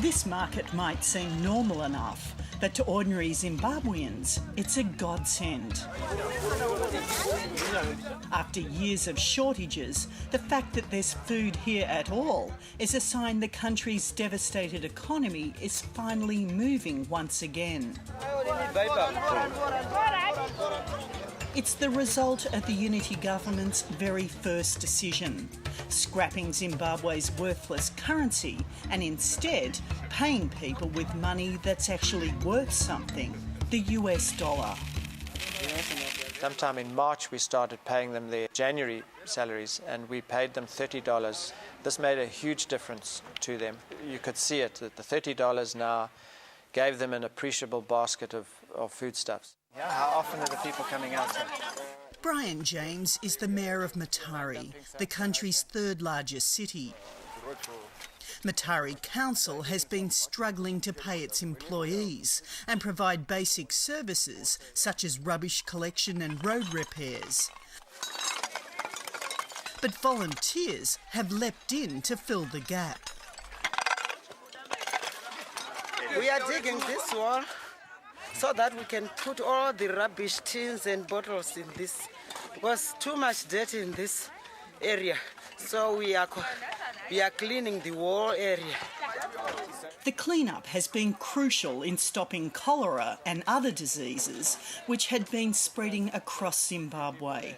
This market might seem normal enough, but to ordinary Zimbabweans, it's a godsend. After years of shortages, the fact that there's food here at all is a sign the country's devastated economy is finally moving once again. It's the result of the Unity government's very first decision, scrapping Zimbabwe's worthless currency and instead paying people with money that's actually worth something, the US dollar. Sometime in March we started paying them their January salaries and we paid them $30. This made a huge difference to them. You could see it, that the $30 now gave them an appreciable basket of foodstuffs. Yeah, how often are the people coming out? Brian James is the mayor of Mutare, the country's third largest city. Mutare Council has been struggling to pay its employees and provide basic services such as rubbish collection and road repairs. But volunteers have leapt in to fill the gap. We are digging this wall so that we can put all the rubbish tins and bottles in this. Because too much dirt in this area, so we are cleaning the whole area. The clean-up has been crucial in stopping cholera and other diseases which had been spreading across Zimbabwe.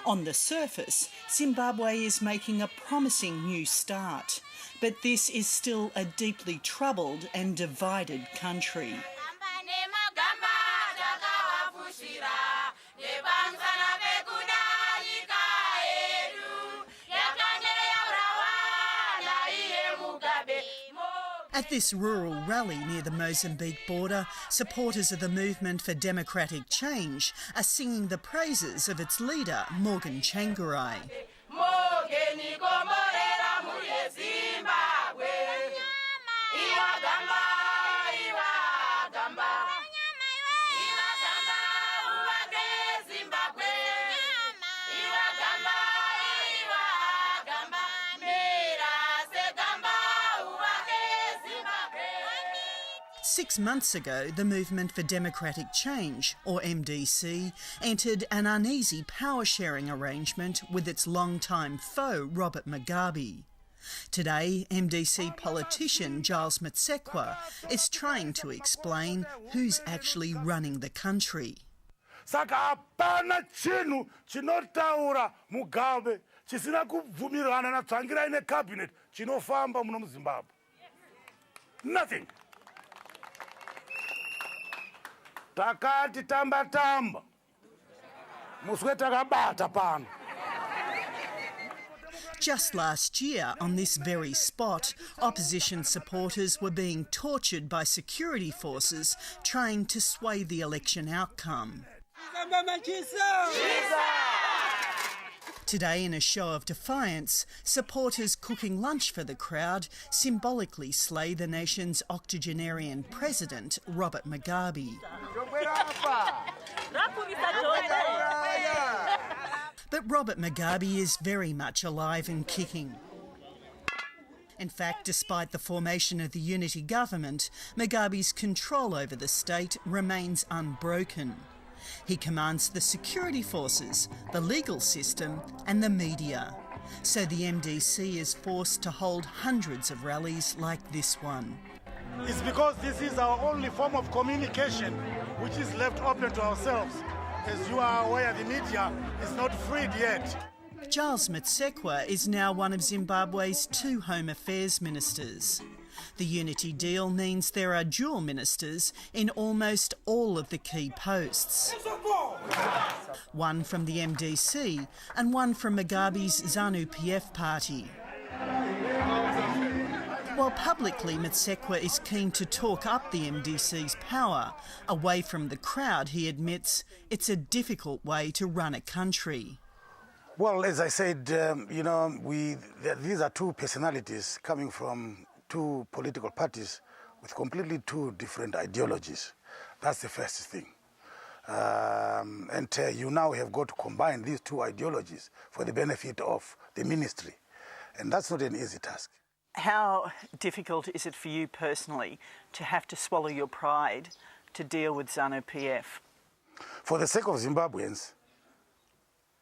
On the surface, Zimbabwe is making a promising new start, but this is still a deeply troubled and divided country. At this rural rally near the Mozambique border, supporters of the Movement for Democratic Change are singing the praises of its leader, Tsvangirai. Six months ago, the Movement for Democratic Change, or MDC, entered an uneasy power-sharing arrangement with its longtime foe, Robert Mugabe. Today, MDC politician Giles Mutsekwa is trying to explain who's actually running the country. Saka hapana chinhu chinotaura Mugabe chisina kubvumirana na Tsvangirai necabinet chinofamba muno muZimbabwe. Nothing. Takati tamba tamba. Muswe takabata pano. Just last year, on this very spot, opposition supporters were being tortured by security forces trying to sway the election outcome. Today, in a show of defiance, supporters cooking lunch for the crowd symbolically slay the nation's octogenarian president, Robert Mugabe. But Robert Mugabe is very much alive and kicking. In fact, despite the formation of the Unity government, Mugabe's control over the state remains unbroken. He commands the security forces, the legal system and the media. So the MDC is forced to hold hundreds of rallies like this one. It's because this is our only form of communication which is left open to ourselves. As you are aware, the media is not freed yet. Giles Mutsekwa is now one of Zimbabwe's two Home Affairs ministers. The Unity deal means there are dual ministers in almost all of the key posts. One from the MDC and one from Mugabe's Zanu PF party. While publicly Mutsekwa is keen to talk up the MDC's power, away from the crowd he admits it's a difficult way to run a country. Well, as I said, these are two personalities coming from two political parties with completely two different ideologies. That's the first thing. You now have got to combine these two ideologies for the benefit of the ministry. And that's not an easy task. How difficult is it for you personally to have to swallow your pride to deal with Zanu PF? For the sake of Zimbabweans,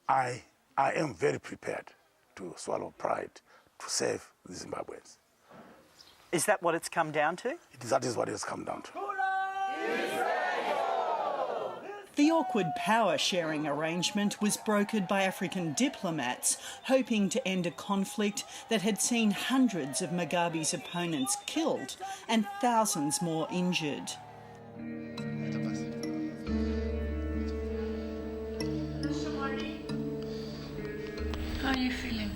I am very prepared to swallow pride to save the Zimbabweans. Is that what it's come down to? That is what it's come down to. The awkward power-sharing arrangement was brokered by African diplomats hoping to end a conflict that had seen hundreds of Mugabe's opponents killed and thousands more injured. How are you feeling?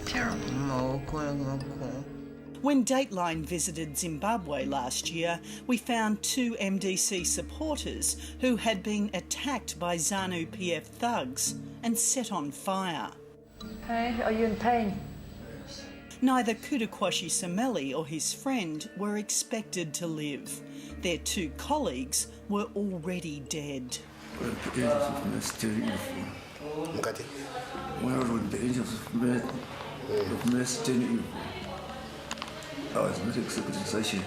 Terrible. When Dateline visited Zimbabwe last year, we found two MDC supporters who had been attacked by Zanu PF thugs and set on fire. Hey, are you in pain? Neither Kudukwashi Tsumele or his friend were expected to live. Their two colleagues were already dead. I was not expecting such a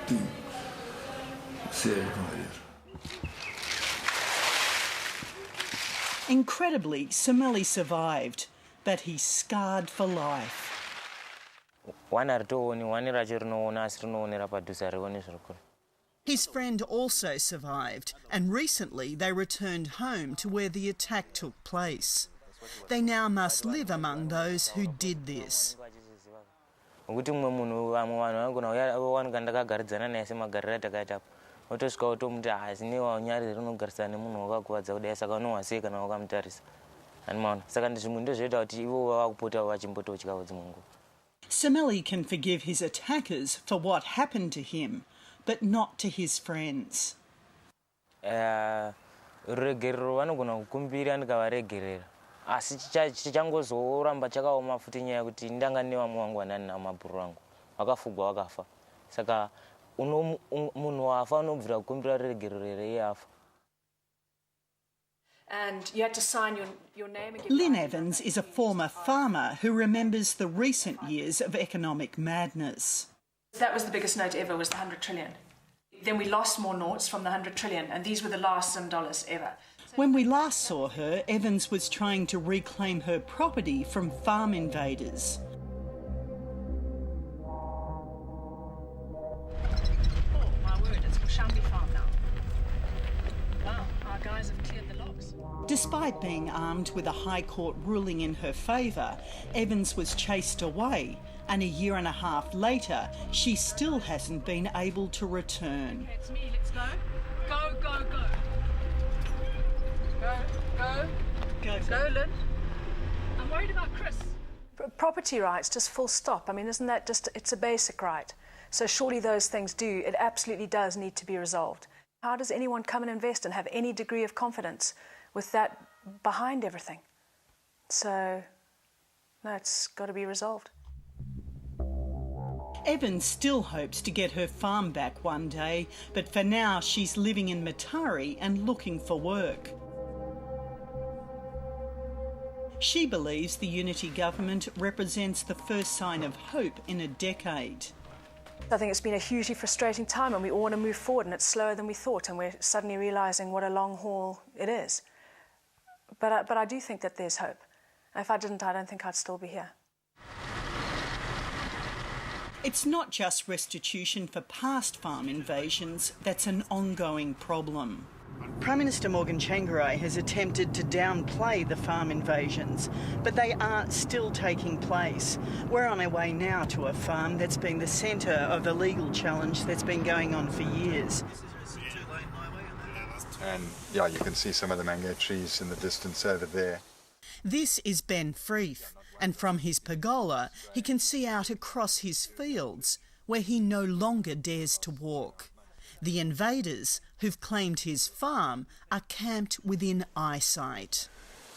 thing. Incredibly, Tsumele survived, but he's scarred for life. His friend also survived, and recently they returned home to where the attack took place. They now must live among those who did this. When Tsumele can forgive his attackers for what happened to him, but not to his friends. asi chichangozoramba chakaoma futi nyaya kuti ndanga nevamwe vangu vanani namabhuru vangu vakafugwa vakafa saka munhu wafa unobvira kukumbira ruregerero iye afa. And you had to sign your name again. Lynn Evans is a former farmer who remembers the recent years of economic madness. That was the biggest note ever, was the 100 trillion. Then we lost more notes from the 100 trillion, and these were the last Zim dollars ever. When we last saw her, Evans was trying to reclaim her property from farm invaders. Oh, my word, it's Mushambi farm now. Wow, our guys have cleared the logs. Despite being armed with a High Court ruling in her favour, Evans was chased away, and a year and a half later, she still hasn't been able to return. Okay, it's me, let's go. Go, go, go. Go, Lynn. I'm worried about Chris. Property rights, just full stop. I mean, isn't that just, it's a basic right. So surely those things it absolutely does need to be resolved. How does anyone come and invest and have any degree of confidence with that behind everything? So, no, it's got to be resolved. Evans still hopes to get her farm back one day, but for now she's living in Matari and looking for work. She believes the unity government represents the first sign of hope in a decade. I think it's been a hugely frustrating time and we all want to move forward and it's slower than we thought and we're suddenly realising what a long haul it is. But I do think that there's hope. If I didn't, I don't think I'd still be here. It's not just restitution for past farm invasions that's an ongoing problem. Prime Minister Tsvangirai has attempted to downplay the farm invasions, but they are still taking place. We're on our way now to a farm that's been the centre of a legal challenge that's been going on for years. And yeah, you can see some of the mango trees in the distance over there. This is Ben Freeth, and from his pergola he can see out across his fields where he no longer dares to walk. The invaders who've claimed his farm are camped within eyesight.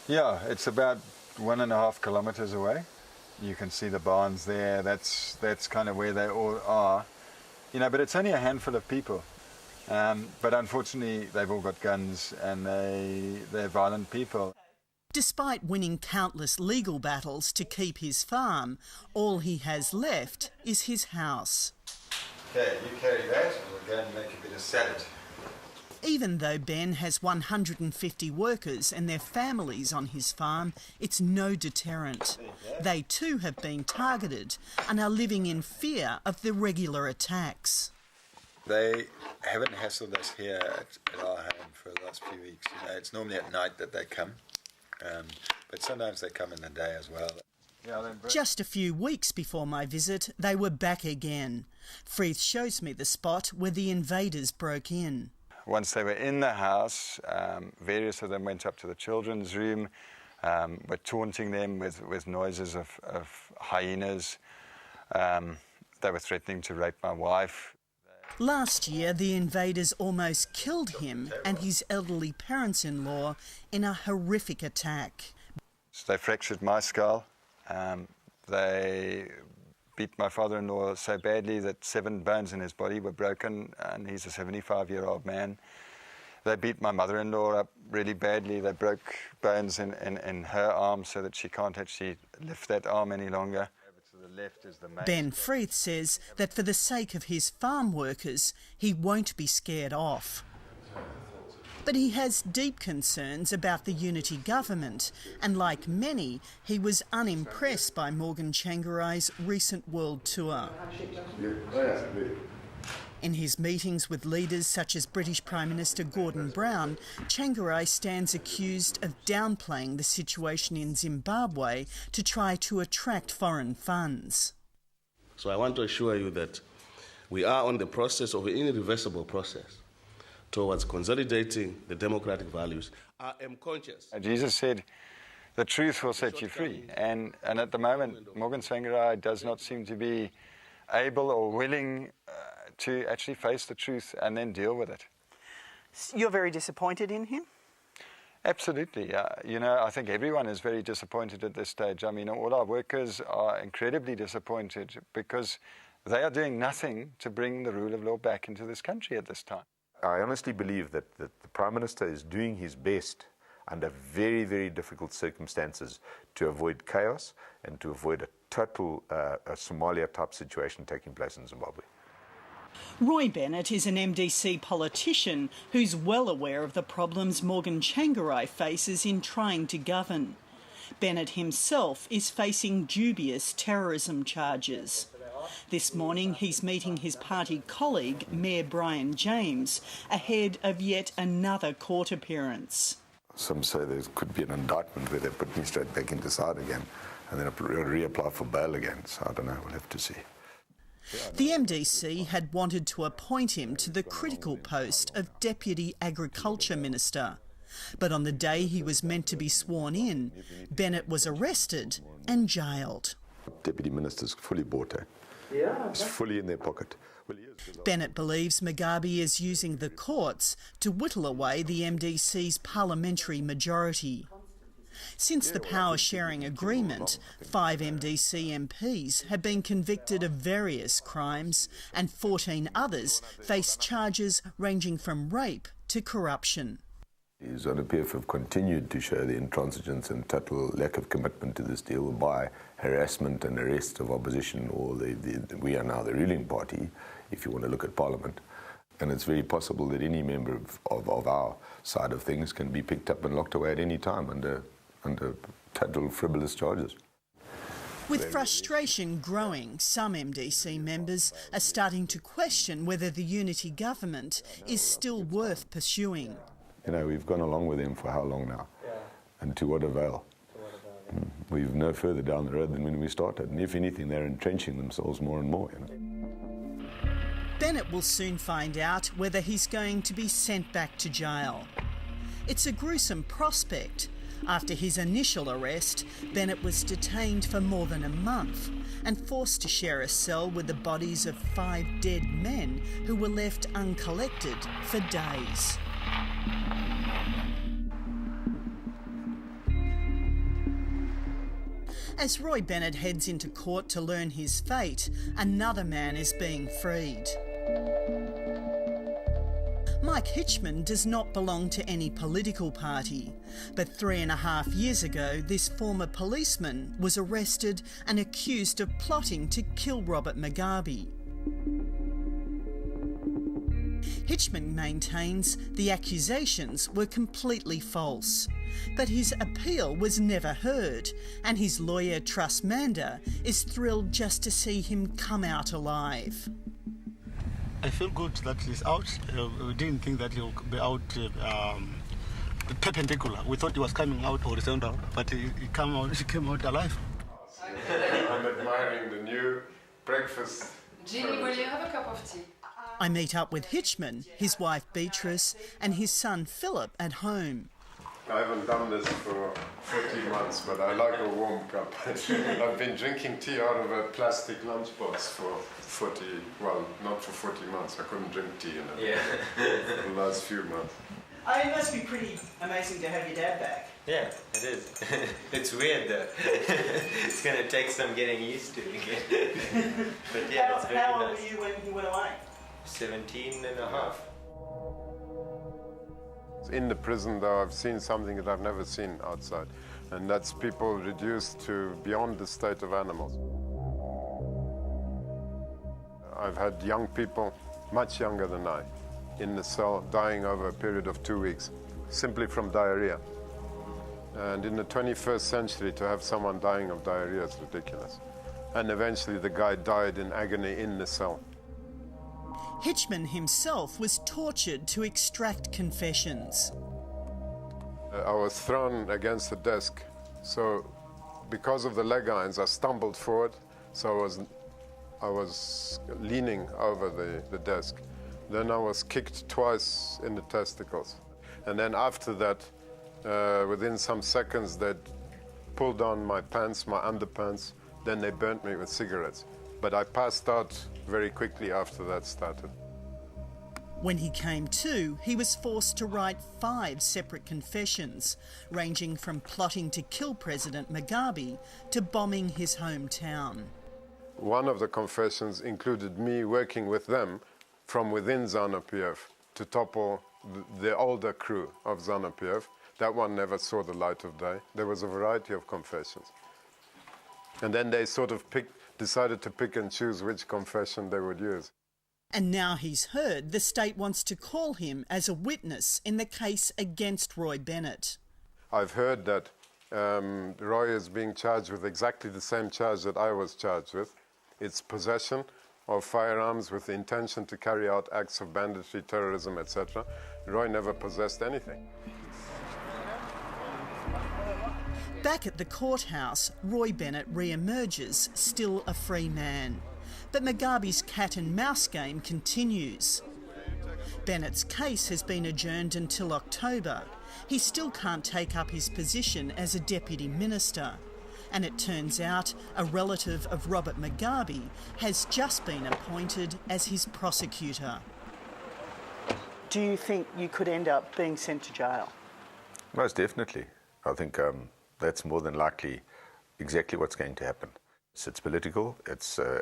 Yeah, it's about 1.5 kilometres away. You can see the barns there. That's kind of where they all are. You know, but it's only a handful of people. But unfortunately, they've all got guns and they're violent people. Despite winning countless legal battles to keep his farm, all he has left is his house. Okay, you carry that, we'll go and make a bit of salad. Even though Ben has 150 workers and their families on his farm, it's no deterrent. They too have been targeted and are living in fear of the regular attacks. They haven't hassled us here at our home for the last few weeks. You know, it's normally at night that they come, but sometimes they come in the day as well. Just a few weeks before my visit, they were back again. Frith shows me the spot where the invaders broke in. Once they were in the house, various of them went up to the children's room, were taunting them with noises of hyenas. They were threatening to rape my wife. Last year, the invaders almost killed him and his elderly parents-in-law in a horrific attack. So they fractured my skull. They beat my father-in-law so badly that 7 bones in his body were broken, and he's a 75-year-old man. They beat my mother-in-law up really badly. They broke bones in her arm so that she can't actually lift that arm any longer. Ben Frith says that for the sake of his farm workers, he won't be scared off. But he has deep concerns about the unity government, and like many, he was unimpressed by Morgan Tsvangirai's recent world tour. In his meetings with leaders such as British Prime Minister Gordon Brown, Tsvangirai stands accused of downplaying the situation in Zimbabwe to try to attract foreign funds. So I want to assure you that we are on the process of an irreversible process towards consolidating the democratic values. I am conscious. Jesus said, the truth will set you free. And at the moment, Morgan Tsvangirai does not seem to be able or willing to actually face the truth and then deal with it. You're very disappointed in him? Absolutely. You know, I think everyone is very disappointed at this stage. I mean, all our workers are incredibly disappointed because they are doing nothing to bring the rule of law back into this country at this time. I honestly believe that the Prime Minister is doing his best under very, very difficult circumstances to avoid chaos and to avoid a total Somalia-type situation taking place in Zimbabwe. Roy Bennett is an MDC politician who's well aware of the problems Morgan Tsvangirai faces in trying to govern. Bennett himself is facing dubious terrorism charges. This morning he's meeting his party colleague, Mayor Brian James, ahead of yet another court appearance. Some say there could be an indictment where they put me straight back into side again and then reapply for bail again. So I don't know, we'll have to see. The MDC had wanted to appoint him to the critical post of Deputy Agriculture Minister. But on the day he was meant to be sworn in, Bennett was arrested and jailed. Deputy Minister's fully bought it. It's fully in their pocket. Bennett believes Mugabe is using the courts to whittle away the MDC's parliamentary majority. Since the power-sharing agreement, 5 MDC MPs have been convicted of various crimes and 14 others face charges ranging from rape to corruption. Zanu PF have continued to show the intransigence and total lack of commitment to this deal by harassment and arrest of opposition, or we are now the ruling party, if you want to look at Parliament. And it's very possible that any member of our side of things can be picked up and locked away at any time under total frivolous charges. With frustration growing, some MDC members are starting to question whether the unity government is still worth pursuing. You know, we've gone along with them for how long now? And to what avail? We've no further down the road than when we started. And if anything, they're entrenching themselves more and more. You know? Bennett will soon find out whether he's going to be sent back to jail. It's a gruesome prospect. After his initial arrest, Bennett was detained for more than a month and forced to share a cell with the bodies of 5 dead men who were left uncollected for days. As Roy Bennett heads into court to learn his fate, another man is being freed. My Mike Hitchman does not belong to any political party, but 3.5 years ago this former policeman was arrested and accused of plotting to kill Robert Mugabe. Hitchman maintains the accusations were completely false, but his appeal was never heard, and his lawyer Truss Mander is thrilled just to see him come out alive. I feel good that he's out. We didn't think that he'll be out perpendicular. We thought he was coming out horizontal, but he came out alive. I'm admiring the new breakfast. Jeannie, will you have a cup of tea? I meet up with Hitchman, his wife Beatrice, and his son Philip at home. I haven't done this for 40 months, but I like a warm cup. I've been drinking tea out of a plastic lunchbox for not for 40 months. I couldn't drink tea in it for the last few months. It must be pretty amazing to have your dad back. Yeah, it is. It's weird though. It's going to take some getting used to again. But yeah, it's very nice. How old were you when he went away? 17 and a half. In the prison, though, I've seen something that I've never seen outside, and that's people reduced to beyond the state of animals. I've had young people, much younger than I, in the cell, dying over a period of 2 weeks, simply from diarrhea. And in the 21st century, to have someone dying of diarrhea is ridiculous. And eventually the guy died in agony in the cell. Hitchman himself was tortured to extract confessions. I was thrown against the desk, so because of the leg irons, I stumbled forward, so I was leaning over the desk. Then I was kicked twice in the testicles. And then after that, within some seconds, they'd pulled on my pants, my underpants, then they burnt me with cigarettes. But I passed out very quickly after that started. When he came to, he was forced to write 5 separate confessions, ranging from plotting to kill President Mugabe to bombing his hometown. One of the confessions included me working with them from within Zanu PF to topple the older crew of Zanu PF. That one never saw the light of day. There was a variety of confessions. And then they sort of decided to pick and choose which confession they would use. And now he's heard the state wants to call him as a witness in the case against Roy Bennett. I've heard that Roy is being charged with exactly the same charge that I was charged with. It's possession of firearms with the intention to carry out acts of banditry, terrorism, etc. Roy never possessed anything. Back at the courthouse, Roy Bennett re-emerges, still a free man. But Mugabe's cat and mouse game continues. Bennett's case has been adjourned until October. He still can't take up his position as a deputy minister. And it turns out a relative of Robert Mugabe has just been appointed as his prosecutor. Do you think you could end up being sent to jail? Most definitely. I think that's more than likely exactly what's going to happen. It's political. It's a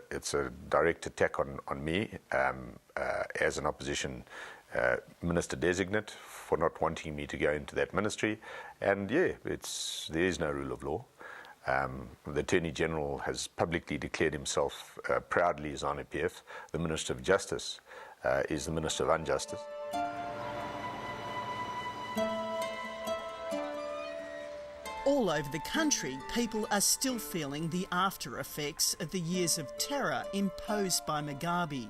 direct attack on me as an opposition minister designate for not wanting me to go into that ministry. And yeah, there is no rule of law. The Attorney General has publicly declared himself proudly Zanu PF. The Minister of Justice is the Minister of Injustice. All over the country, people are still feeling the after effects of the years of terror imposed by Mugabe.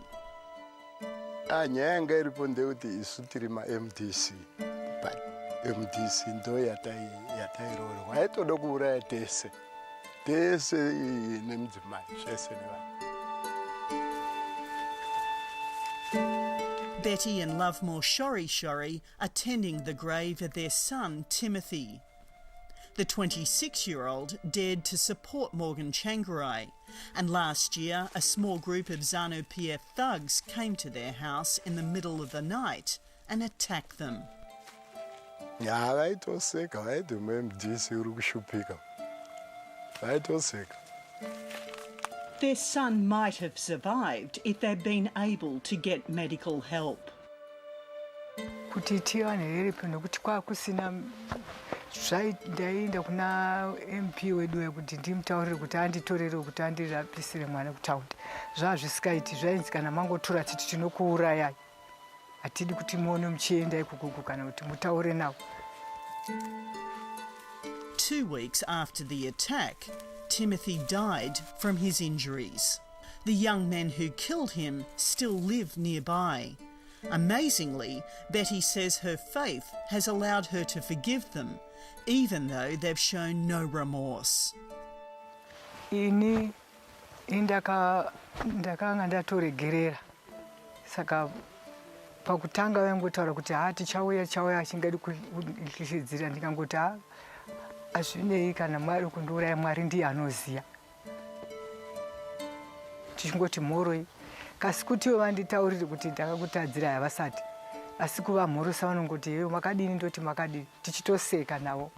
Nyanga iripo ndeuti isu tiri ma-MDC, but MDC ndo yatairorwa yaitoda kuuraya tese nemudzimai zvese nevanhu. Betty and Lovemore Shori are tending the grave of their son Timothy. The 26-year-old dared to support Morgan Tsvangirai, and last year a small group of Zanu PF thugs came to their house in the middle of the night and attacked them. Their son might have survived if they'd been able to get medical help. kuti tiwane here nokuti kwakusina ndaenda kuna MP wedu kuti ndimutaurire kuti anditorere kuti andirapisire mwana kutaundi zvazvisikaiti zvainzi kana mangotora titi tinokuurayai hatidi kuti muone muchienda ikukuku kana kuti mutaure nawo. 2 weeks after the attack, Timothy died from his injuries. The young men who killed him still live nearby. Amazingly, Betty says her faith has allowed her to forgive them, even though they've shown no remorse. Ini ndakanga ndatoregerera saka pakutanga vangotaura kuti tichauya achingadi kuhlishidzira ndikangoti hazvinei kana Mwari kundiuraya, Mwari ndiye anoziya, tichingoti mhoroi. Kasi kuti ivo vanditaurire kuti ndakakutadzira havasati, asi kuva mhorosa vanongoti iwe makadini ndoti makadini, tichitoseka navo.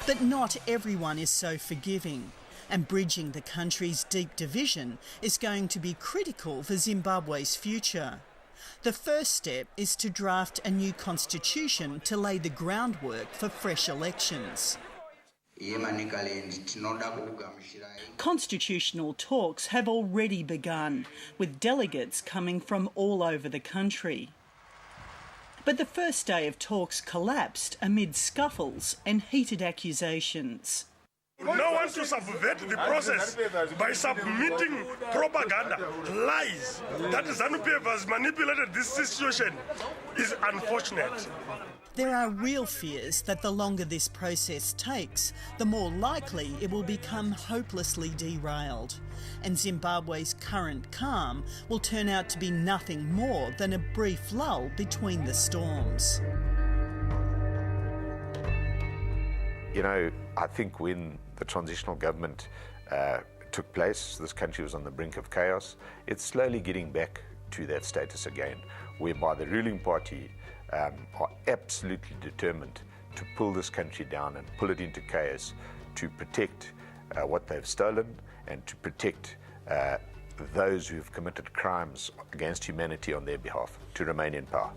But not everyone is so forgiving, and bridging the country's deep division is going to be critical for Zimbabwe's future. The first step is to draft a new constitution to lay the groundwork for fresh elections. Constitutional talks have already begun, with delegates coming from all over the country. But the first day of talks collapsed amid scuffles and heated accusations. No one to subvert the process by submitting propaganda, lies. That Zanu PF has manipulated this situation is unfortunate. There are real fears that the longer this process takes, the more likely it will become hopelessly derailed, and Zimbabwe's current calm will turn out to be nothing more than a brief lull between the storms. You know, I think when the transitional government took place, this country was on the brink of chaos. It's slowly getting back to that status again, whereby the ruling party are absolutely determined to pull this country down and pull it into chaos to protect what they've stolen and to protect those who have committed crimes against humanity on their behalf, to remain in power.